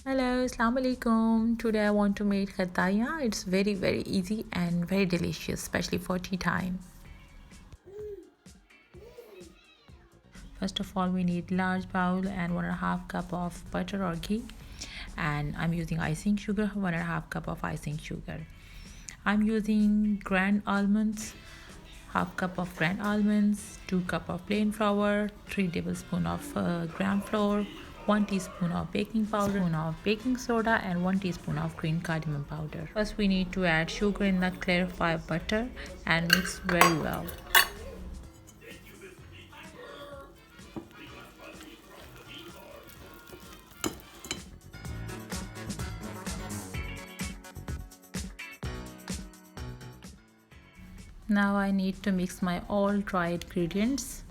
Hello, Assalamu alaikum. Today I want to make khatai. It's very easy and very delicious, especially for tea time. First of all, we need large bowl and 1.5 cup of butter or ghee, and I'm using icing sugar, 1.5 cup of icing sugar. I'm using ground almonds, half cup of ground almonds, 2 cup of plain flour, 3 tablespoon of gram flour, 1 teaspoon of baking powder, spoon of baking soda, and 1 teaspoon of green cardamom powder. First, we need to add sugar in the clarified butter and mix very well. Now I need to mix my all dry ingredients.